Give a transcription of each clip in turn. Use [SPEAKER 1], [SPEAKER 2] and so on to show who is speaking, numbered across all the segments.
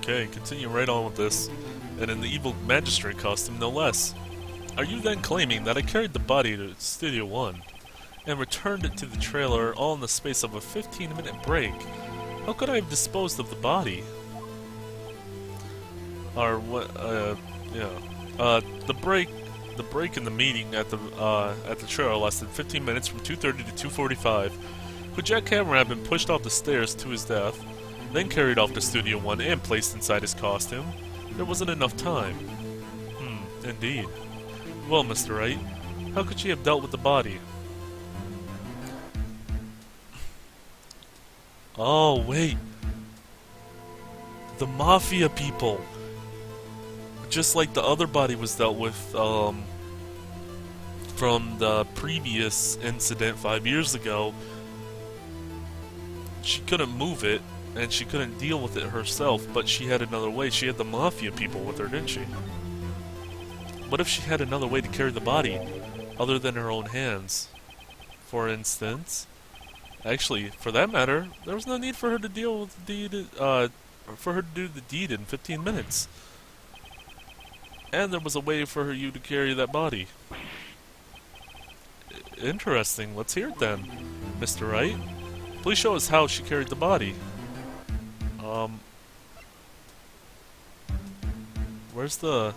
[SPEAKER 1] Okay, continue right on with this, and in the evil magistrate costume, no less. Are you then claiming that I carried the body to Studio 1, and returned it to the trailer all in the space of a 15-minute break? How could I have disposed of the body? Or what, yeah. The break in the meeting at the trailer lasted 15 minutes from 2:30 to 2:45. Could Jack Hammer have been pushed off the stairs to his death, then carried off to Studio 1 and placed inside his costume? There wasn't enough time. Indeed. Well, Mr. Wright, how could she have dealt with the body? Oh, wait. The Mafia people! Just like the other body was dealt with, from the previous incident 5 years ago, she couldn't move it, and she couldn't deal with it herself, but she had another way. She had the Mafia people with her, didn't she? What if she had another way to carry the body, other than her own hands? For instance, actually, for that matter, there was no need for her to deal with the deed, for her to do the deed in 15 minutes. And there was a way for you to carry that body. Interesting. Let's hear it then, Mr. Wright. Please show us how she carried the body. Where's the...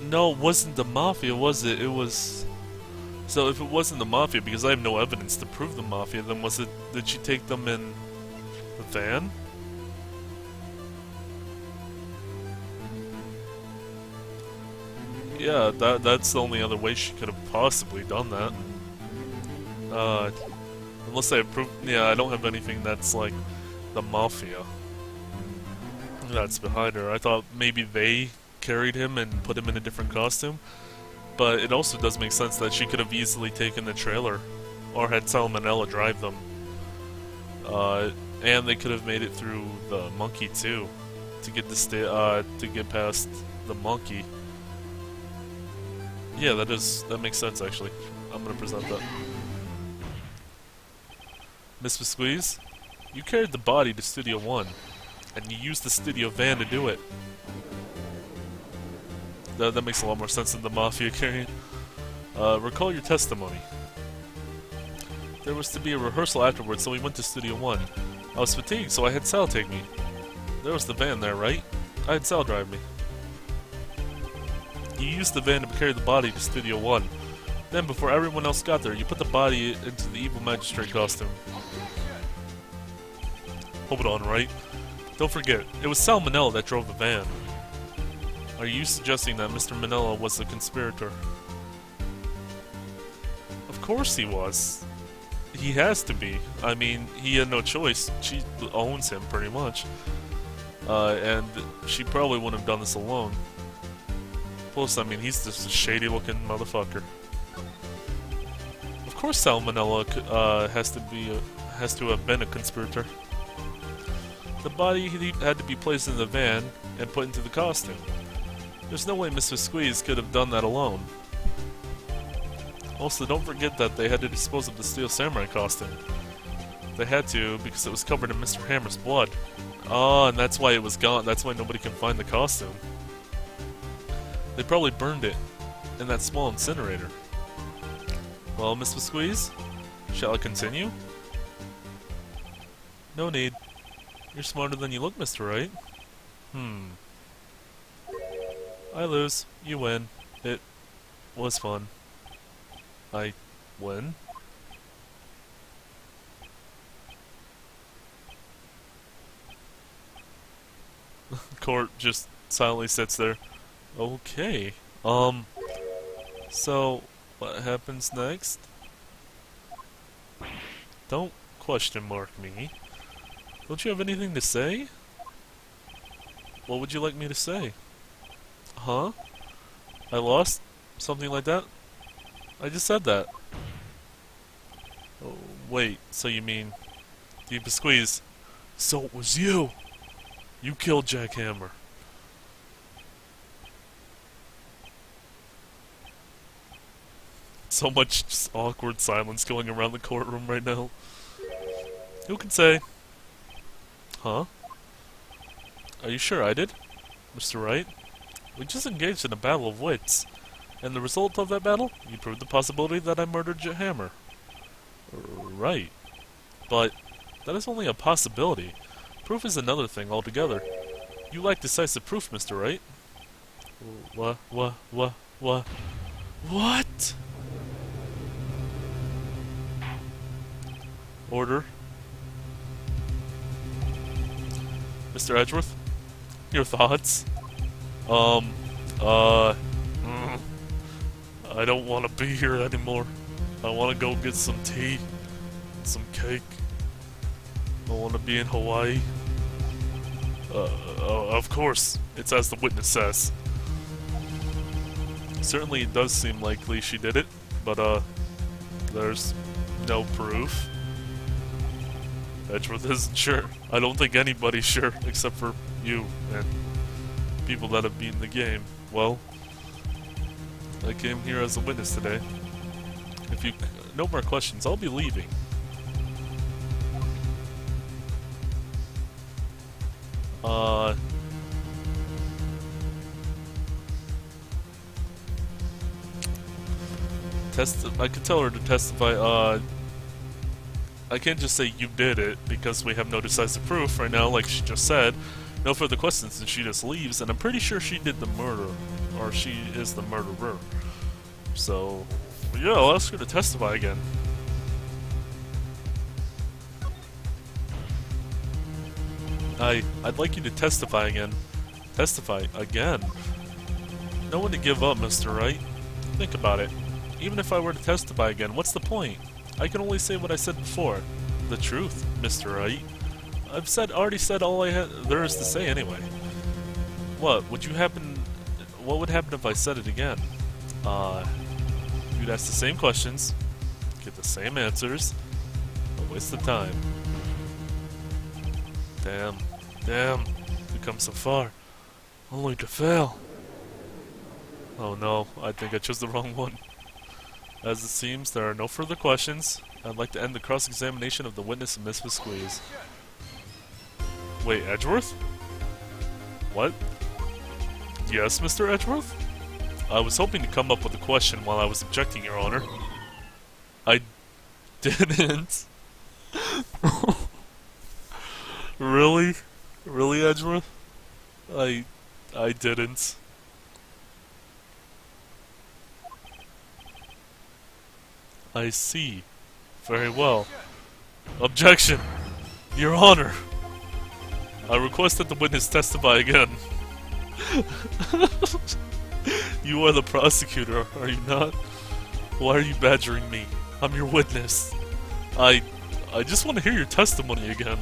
[SPEAKER 1] no, it wasn't the Mafia, was it? It was... So if it wasn't the Mafia, because I have no evidence to prove the Mafia, then was it... Did she take them in the van? Yeah, that's the only other way she could have possibly done that. Unless I prove... Yeah, I don't have anything that's like the Mafia that's behind her. I thought maybe they carried him and put him in a different costume. But it also does make sense that she could have easily taken the trailer, or had Salmonella drive them. And they could have made it through the monkey too, to get to get past the monkey. Yeah, that makes sense actually. I'm gonna present that. Miss Squeeze, you carried the body to Studio 1, and you used the studio van to do it. That makes a lot more sense than the Mafia carrying. Recall your testimony. There was to be a rehearsal afterwards, so we went to Studio 1. I was fatigued, so I had Sal take me. There was the van there, right? I had Sal drive me. You used the van to carry the body to Studio 1. Then, before everyone else got there, you put the body into the evil magistrate costume. Hold on, Wright? Don't forget, it was Salmonella that drove the van. Are you suggesting that Mr. Manella was the conspirator? Of course he was. He has to be. I mean, he had no choice. She owns him, pretty much. And she probably wouldn't have done this alone. Plus, I mean, he's just a shady-looking motherfucker. Of course Salmonella has to have been a conspirator. The body had to be placed in the van and put into the costume. There's no way Mr. Squeeze could have done that alone. Also, don't forget that they had to dispose of the Steel Samurai costume. They had to because it was covered in Mr. Hammer's blood. Oh, and that's why it was gone. That's why nobody can find the costume. They probably burned it in that small incinerator. Well, Mr. Squeeze, shall I continue? No need. You're smarter than you look, Mr. Wright. I lose. You win. It was fun. I win? Court just silently sits there. Okay. So, what happens next? Don't question mark me. Don't you have anything to say? What would you like me to say? Huh? I lost? Something like that? I just said that. Oh, wait, so you mean... Deep Squeeze. So it was you! You killed Jack Hammer. So much just awkward silence going around the courtroom right now. Who can say? Huh? Are you sure I did, Mr. Wright? We just engaged in a battle of wits. And the result of that battle? You proved the possibility that I murdered Hammer. Right. But that is only a possibility. Proof is another thing altogether. You lack decisive proof, Mr. Wright. What? Order. Mr. Edgeworth? Your thoughts? I don't want to be here anymore. I want to go get some tea, some cake. I want to be in Hawaii. Of course, it's as the witness says. Certainly it does seem likely she did it, but there's no proof. Edgeworth isn't sure. I don't think anybody's sure, except for you and people that have beaten the game. Well, I came here as a witness today. If you no more questions, I'll be leaving. I could tell her to testify. I can't just say you did it because we have no decisive proof right now, like she just said. No further questions, and she just leaves. And I'm pretty sure she did the murder, or she is the murderer. So, yeah, I'll ask her to testify again. I'd like you to testify again. Testify again? No one to give up, Mr. Wright. Think about it. Even if I were to testify again, what's the point? I can only say what I said before. The truth, Mr. Wright. I've already said all there is to say anyway. What would happen if I said it again? You'd ask the same questions, get the same answers, a waste of time. Damn, we've come so far, only to fail. Oh no, I think I chose the wrong one. As it seems, there are no further questions. I'd like to end the cross-examination of the witness and Miss Squeeze. Wait, Edgeworth? What? Yes, Mr. Edgeworth? I was hoping to come up with a question while I was objecting, Your Honor. I didn't. Really? Really, Edgeworth? I didn't. I see. Very well. Objection! Your Honor! I request that the witness testify again. You are the prosecutor, are you not? Why are you badgering me? I'm your witness. I just want to hear your testimony again.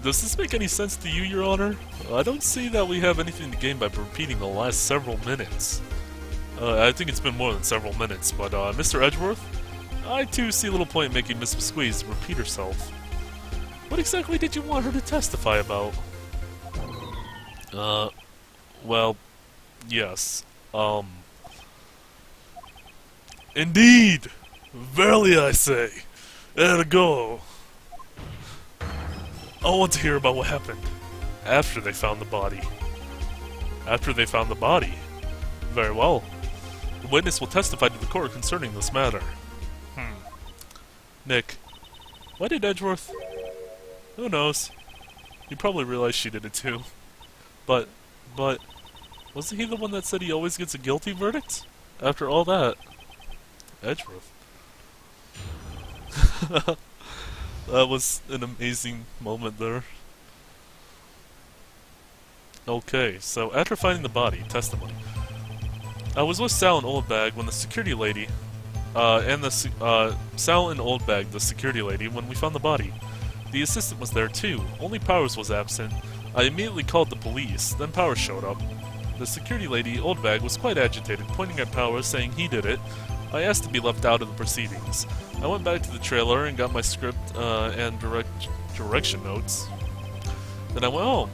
[SPEAKER 1] Does this make any sense to you, Your Honor? I don't see that we have anything to gain by repeating the last several minutes. I think it's been more than several minutes, but Mr. Edgeworth? I too see little point in making Miss Squeeze repeat herself. What exactly did you want her to testify about? Well, yes. Indeed! Verily I say! Ergo! I want to hear about what happened after they found the body. After they found the body? Very well. The witness will testify to the court concerning this matter. Nick, why did Edgeworth? Who knows? You probably realized she did it too. But, wasn't he the one that said he always gets a guilty verdict? After all that? Edgeworth. That was an amazing moment there. Okay, so after finding the body, testimony. I was with Sal and Oldbag when the security lady, Sal and Oldbag, the security lady, when we found the body. The assistant was there too, only Powers was absent. I immediately called the police, then Powers showed up. The security lady, Oldbag, was quite agitated, pointing at Powers, saying he did it. I asked to be left out of the proceedings. I went back to the trailer and got my script and direction notes. Then I went home.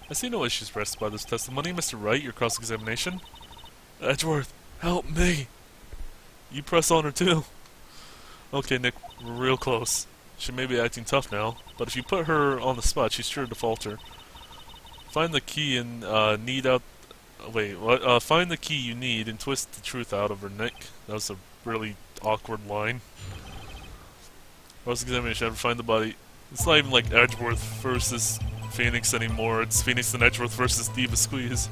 [SPEAKER 1] I see no issues raised by this testimony. Mr. Wright, your Okay, Nick, we're real close. She may be acting tough now, but if you put her on the spot, she's sure to falter. Find the key and need out. Wait, what? Find the key you need and twist the truth out of her, Nick. That was a really awkward line. Cross-examination, have to find the body. It's not even like Edgeworth versus Phoenix anymore. It's Phoenix and Edgeworth versus Diva Squeeze.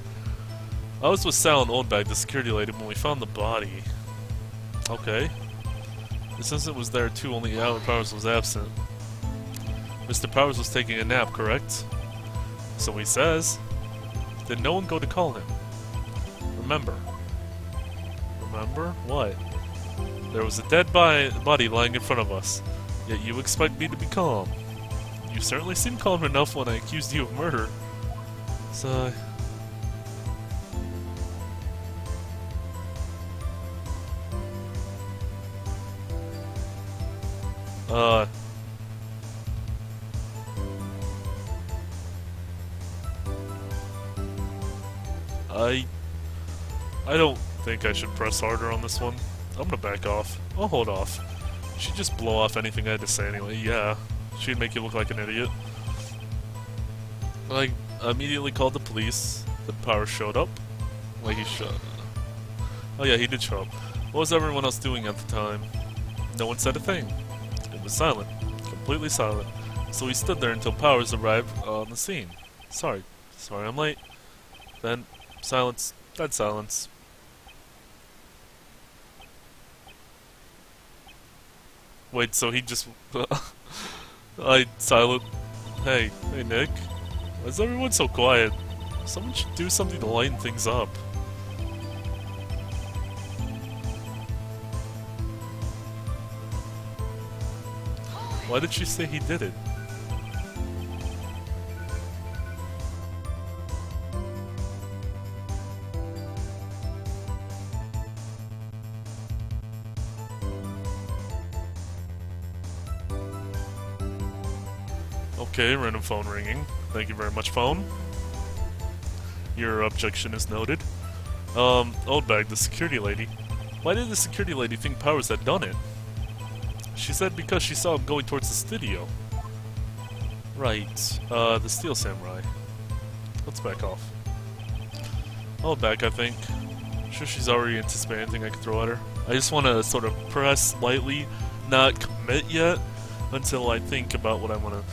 [SPEAKER 1] I was with Sal and Oldbag, the security lady, when we found the body. Okay. The assistant was there too, only Alan Powers was absent. Mr. Powers was taking a nap, correct? So he says. Did no one go to call him? Remember. Remember? What? There was a dead body lying in front of us. Yet you expect me to be calm. You certainly seemed calm enough when I accused you of murder. So... I don't think I should press harder on this one. I'm gonna back off. I'll hold off. She'd just blow off anything I had to say anyway. Yeah, she'd make you look like an idiot. I immediately called the police. The Power showed up. Like he showed. Oh yeah, he did show up. What was everyone else doing at the time? No one said a thing. It was silent. Completely silent. So we stood there until Powers arrived on the scene. Sorry I'm late. Then, silence. Dead silence. Wait, so he just... silent. Hey, Nick. Why is everyone so quiet? Someone should do something to lighten things up. Why did she say he did it? Okay, random phone ringing. Thank you very much, phone. Your objection is noted. Oldbag, the security lady. Why did the security lady think Powers had done it? She said because she saw him going towards the studio. Right. The Steel Samurai. Let's back off. Oldbag, I think. I'm sure she's already anticipating anything I can throw at her. I just want to sort of press lightly, not commit yet, until I think about what I want to...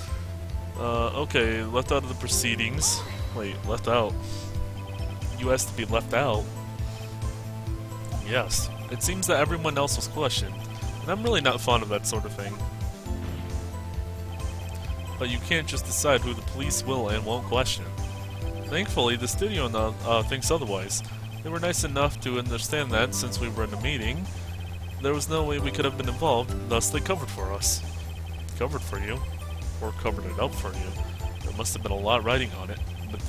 [SPEAKER 1] okay, left out of the proceedings. Wait, left out? You asked to be left out? Yes. It seems that everyone else was questioned, and I'm really not fond of that sort of thing. But you can't just decide who the police will and won't question. Thankfully, the studio thinks otherwise. They were nice enough to understand that since we were in a meeting, there was no way we could have been involved, thus they covered for us. Covered for you? Or covered it up for you. There must have been a lot writing on it. But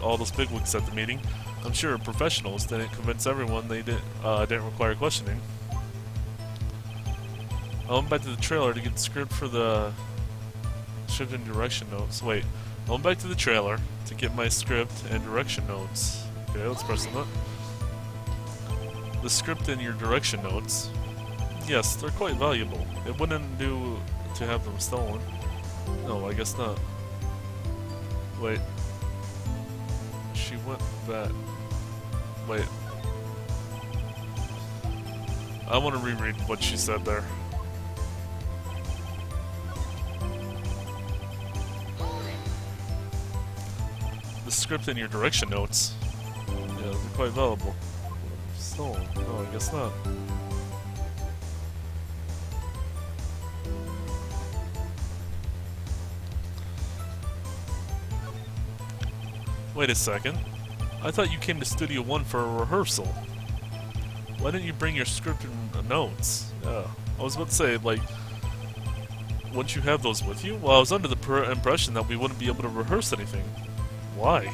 [SPEAKER 1] all those bigwigs at the meeting, I'm sure professionals didn't convince everyone they didn't require questioning. I went back to the trailer to get the script for the script and direction notes. Wait, I went back to the trailer to get my script and direction notes. Okay, let's press on that. The script and your direction notes. Yes, they're quite valuable. It wouldn't do to have them stolen. No, I guess not. Wait. She went back. Wait. I want to reread what she said there. The script and your direction notes. Yeah, they're quite valuable. Stolen. No, I guess not. Wait a second. I thought you came to Studio 1 for a rehearsal. Why didn't you bring your script and notes? Yeah. I was about to say, like, wouldn't you have those with you? Well, I was under the impression that we wouldn't be able to rehearse anything. Why?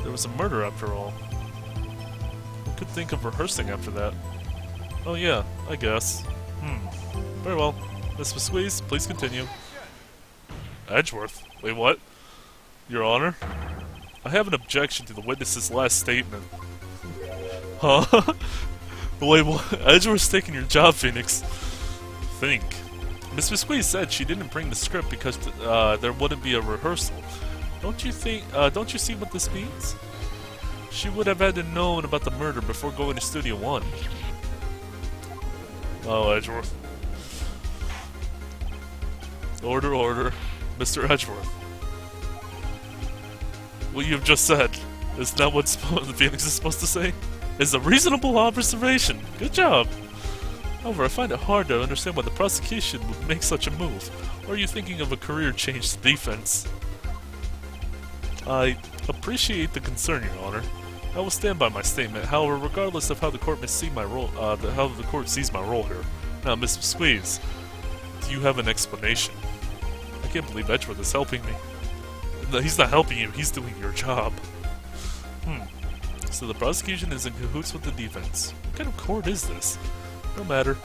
[SPEAKER 1] There was a murder after all. Who could think of rehearsing after that? Oh yeah, I guess. Very well. Miss Squeeze, please continue. Edgeworth? Wait, what? Your Honor? I have an objection to the witness's last statement. Huh? Wait, what? Edgeworth's taking your job, Phoenix. think. Miss Biscuit said she didn't bring the script because there wouldn't be a rehearsal. Don't you see what this means? She would have had to known about the murder before going to Studio One. Oh, Edgeworth. Order, order. Mr. Edgeworth. What you've just said, is that what the Phoenix is supposed to say? Is a reasonable observation. Good job. However, I find it hard to understand why the prosecution would make such a move. Or are you thinking of a career change to defense? I appreciate the concern, Your Honor. I will stand by my statement. However, regardless of how the court may see my role, how the court sees my role here. Now, Miss Squeeze, do you have an explanation? I can't believe Edgeworth is helping me. No, he's not helping you. He's doing your job. So the prosecution is in cahoots with the defense. What kind of court is this? No matter.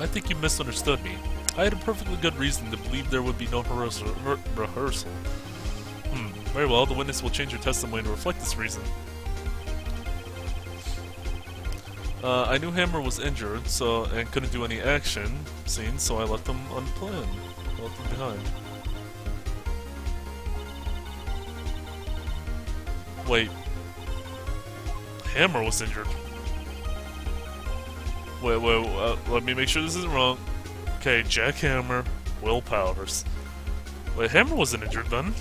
[SPEAKER 1] I think you misunderstood me. I had a perfectly good reason to believe there would be no rehearsal. Very well, the witness will change her testimony to reflect this reason. I knew Hammer was injured, and couldn't do any action scenes, so I left them unplanned. I left them behind. Wait. Hammer was injured. Wait, let me make sure this isn't wrong. Okay, Jack Hammer, Will Powers. Wait, Hammer wasn't injured then?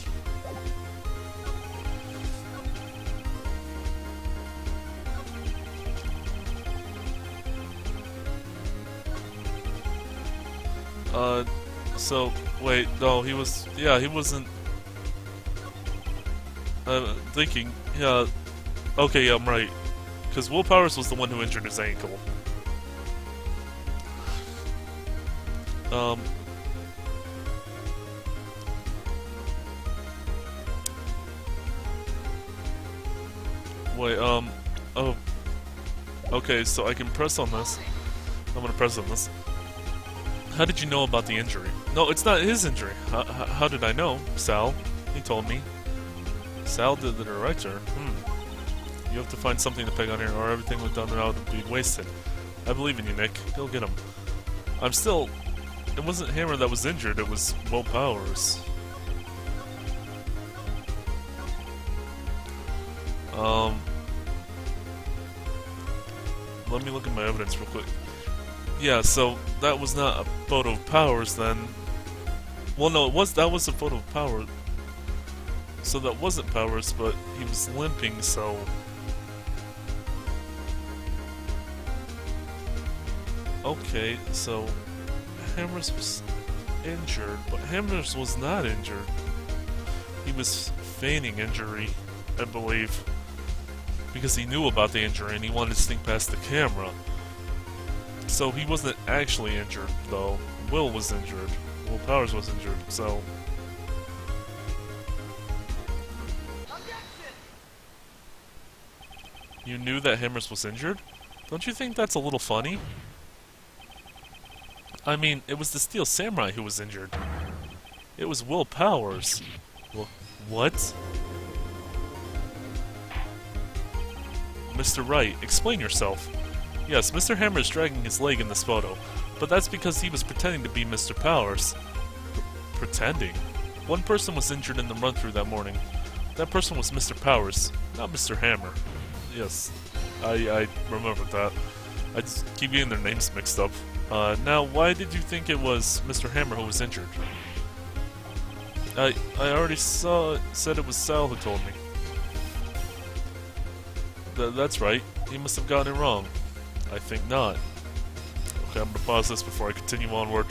[SPEAKER 1] So, wait, no, he was, yeah, he wasn't, thinking, yeah, okay, yeah, I'm right, because Will Powers was the one who injured his ankle. Wait, oh, okay, so I can press on this. I'm gonna press on this. How did you know about the injury? No, it's not his injury. How did I know? Sal. He told me. Sal, the director. You have to find something to peg on here, or everything we've done now would be wasted. I believe in you, Nick. Go get him. I'm still... It wasn't Hammer that was injured, it was Will Powers. Let me look at my evidence real quick. Yeah, so that was not a photo of Powers then. Well, no, that was a photo of Powers. So that wasn't Powers, but he was limping, so... Okay, so Hammers was injured, but Hammers was not injured. He was feigning injury, I believe. Because he knew about the injury and he wanted to sneak past the camera. So he wasn't actually injured, though. Will was injured. Will Powers was injured, so... You knew that Hammers was injured? Don't you think that's a little funny? I mean, it was the Steel Samurai who was injured. It was Will Powers. What? Mr. Wright, explain yourself. Yes, Mr. Hammer is dragging his leg in this photo, but that's because he was pretending to be Mr. Powers. Pretending? One person was injured in the run-through that morning. That person was Mr. Powers, not Mr. Hammer. Yes, I remember that. I just keep getting their names mixed up. Now, why did you think it was Mr. Hammer who was injured? I already said it was Sal who told me. That's right. He must have gotten it wrong. I think not. Okay, I'm gonna pause this before I continue onward.